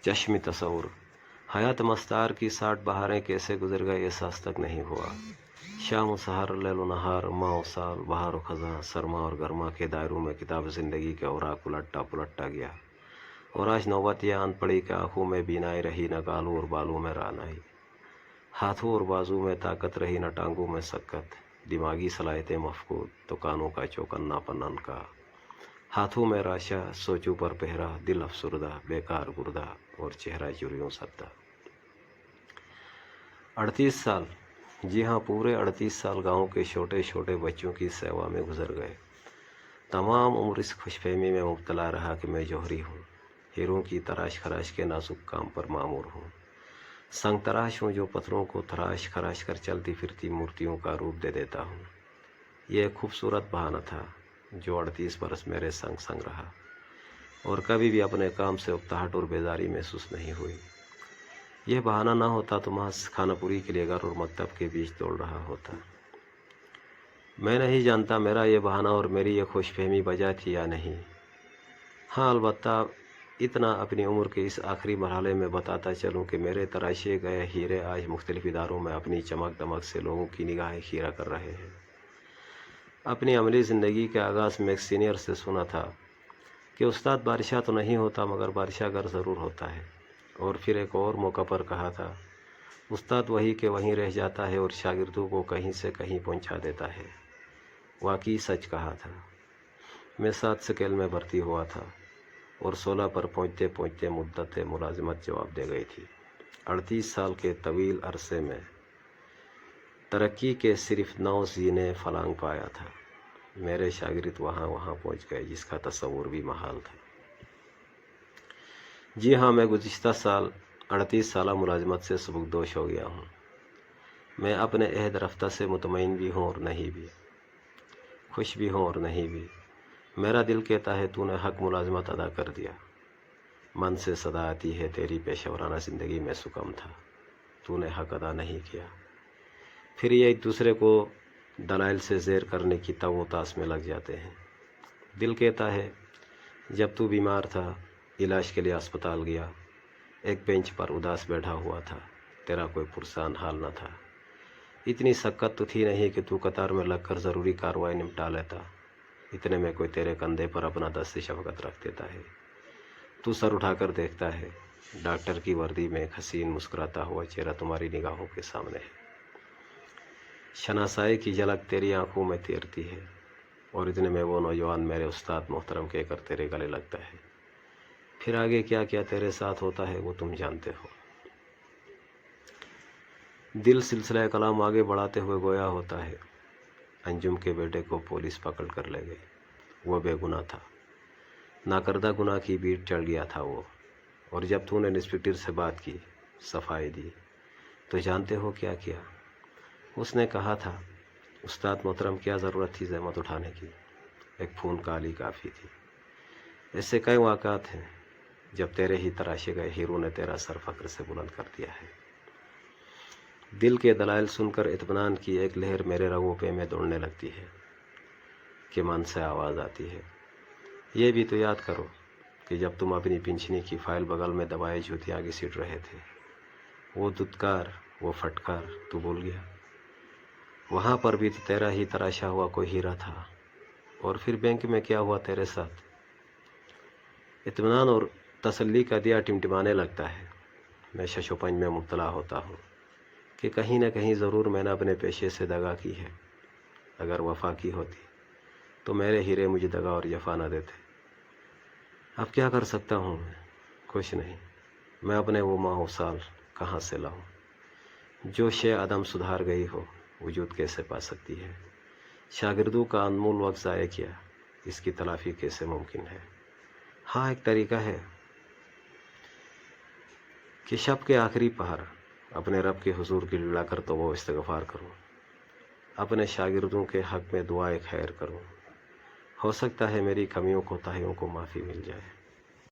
चश्मी तस्वुर। हयात मस्तार की 60 बहारें कैसे गुजर गए एहसास तक नहीं हुआ। शाम सहर लैलो नहार माओ साल बहार खजा सरमा और गर्मा के दायरों में किताब ज़िंदगी के औराक उलटता पुलटता गया। और आज नौबत यह आन पड़ी कि आँखों में बीनाई रही न गालों और बालों में रानाई, हाथों और बाजू में ताकत रही न टांगों में सक्कत, दिमागी सलाहियतें मफकूद तो कानों का चौकन्नापन अनका, हाथों में राशा सोचों पर पहरा दिल अफसुरदा बेकार गुर्दा और चेहरा चुरियों सद्दा। 38 साल, जी हाँ पूरे 38 साल गाँव के छोटे छोटे बच्चों की सेवा में गुजर गए। तमाम उम्र इस खुशफहमी में मुब्तला रहा कि मैं जौहरी हूँ, हीरों की तराश खराश के नाजुक काम पर मामूर हूँ, संग तराश हूँ जो पत्थरों को तराश खराश कर चलती फिरती मूर्तियों का रूप दे देता हूँ। यह खूबसूरत बहाना था जो 38 बरस मेरे संग संग रहा और कभी भी अपने काम से उकताहट और बेजारी महसूस नहीं हुई। यह बहाना ना होता तो महज खानापुरी के लिए घर और मकतब के बीच दौड़ रहा होता। मैं नहीं जानता मेरा ये बहाना और मेरी ये खुशफहमी वजह थी या नहीं। हाँ अलबत्ता इतना अपनी उम्र के इस आखिरी मरहले में बताता चलूँ कि मेरे तराशे गए हीरे आज मुख्तलिफ इदारों में अपनी चमक दमक से लोगों की निगाहें खीरा कर रहे हैं। अपनी अमली ज़िंदगी के आगाज़ में एक सीनियर से सुना था कि उस्ताद बादशाह तो नहीं होता मगर बादशाहगर ज़रूर होता है, और फिर एक और मौका पर कहा था उस्ताद वही के वहीं रह जाता है और शागिर्दों को कहीं से कहीं पहुंचा देता है। वाकई सच कहा था। मैं 7 स्केल में भर्ती हुआ था और 16 पर पहुँचते पहुँचते मुद्दत मुलाजमत जवाब दे गई थी। 38 साल के तवील अरसे में तरक्की के सिर्फ 9 जीने फलांग पाया था। मेरे शागिर्द वहाँ पहुँच गए जिसका तस्वुर भी महाल था। जी हाँ मैं गुज़िश्ता साल 38 साला मुलाजमत से सबकदोश हो गया हूँ। मैं अपने अहद रफ्ता से मुतमईन भी हूँ और नहीं भी, खुश भी हूँ और नहीं भी। मेरा दिल कहता है तूने हक मुलाजमत अदा कर दिया, मन से सदा आती है तेरी पेशवराना ज़िंदगी में सुकम था, तूने हक अदा नहीं किया। फिर ये एक दूसरे को दलाइल से ज़ेर करने की तवतास में लग जाते हैं। दिल कहता है जब तू बीमार था इलाज के लिए अस्पताल गया, एक बेंच पर उदास बैठा हुआ था, तेरा कोई पुरसान हाल न था। इतनी शक्कत तो थी नहीं कि तू कतार में लगकर ज़रूरी कार्रवाई निपटा लेता। इतने में कोई तेरे कंधे पर अपना दस्त शफकत रख देता है। तू सर उठाकर देखता है, डॉक्टर की वर्दी में एक हसीन मुस्कुराता हुआ चेहरा तुम्हारी निगाहों के सामने है। शनासाई की झलक तेरी आंखों में तैरती है और इतने में वो नौजवान मेरे उस्ताद मोहतरम कहकर तेरे गले लगता है। फिर आगे क्या क्या तेरे साथ होता है वो तुम जानते हो। दिल सिलसिला कलाम आगे बढ़ाते हुए गोया होता है, अंजुम के बेटे को पुलिस पकड़ कर ले गई। वो बेगुनाह था, नाकर्दा गुनाह की बीट चढ़ गया था वो। और जब तूने इंस्पेक्टर से बात की, सफाई दी, तो जानते हो क्या किया? उसने कहा था उस्ताद मोहतरम क्या ज़रूरत थी ज़हमत उठाने की, एक फ़ोन कॉल ही काफ़ी थी। ऐसे कई वाक़ात हैं जब तेरे ही तराशे गए हीरो ने तेरा सर फ़ख्र से बुलंद कर दिया है। दिल के दलाइल सुनकर इत्मीनान की एक लहर मेरे रगों पे में दौड़ने लगती है कि मन से आवाज़ आती है, ये भी तो याद करो कि जब तुम अपनी पिंचनी की फाइल बगल में दबाए जूतियाँ घसीट रहे थे, वो दुत्कार वो फटकार तू भूल गया? वहाँ पर भी तो तेरा ही तराशा हुआ कोई हीरा था। और फिर बैंक में क्या हुआ तेरे साथ? इत्मीनान और तसल्ली का दिया टिमटिमाने लगता है। मैं शशोपंज में मुब्तला होता हूँ कि कहीं न कहीं ज़रूर मैंने अपने पेशे से दगा की है। अगर वफा की होती तो मेरे हीरे मुझे दगा और जफा न देते। अब क्या कर सकता हूँ मैं? कुछ नहीं। मैं अपने वो माह साल कहाँ से लाऊं? जो शे अदम सुधार गई हो वजूद कैसे पा सकती है? शागिर्दों का अनमोल वक्त ज़ाया किया, इसकी तलाफ़ी कैसे मुमकिन है? हाँ एक तरीका है कि शब के आखिरी पहर अपने रब के हुजूर की लड़ा कर तो वो इस्तग़फ़ार करूँ, अपने शागिर्दों के हक़ में दुआए खैर करूँ। हो सकता है मेरी कमियों कोताहियों को माफ़ी मिल जाए।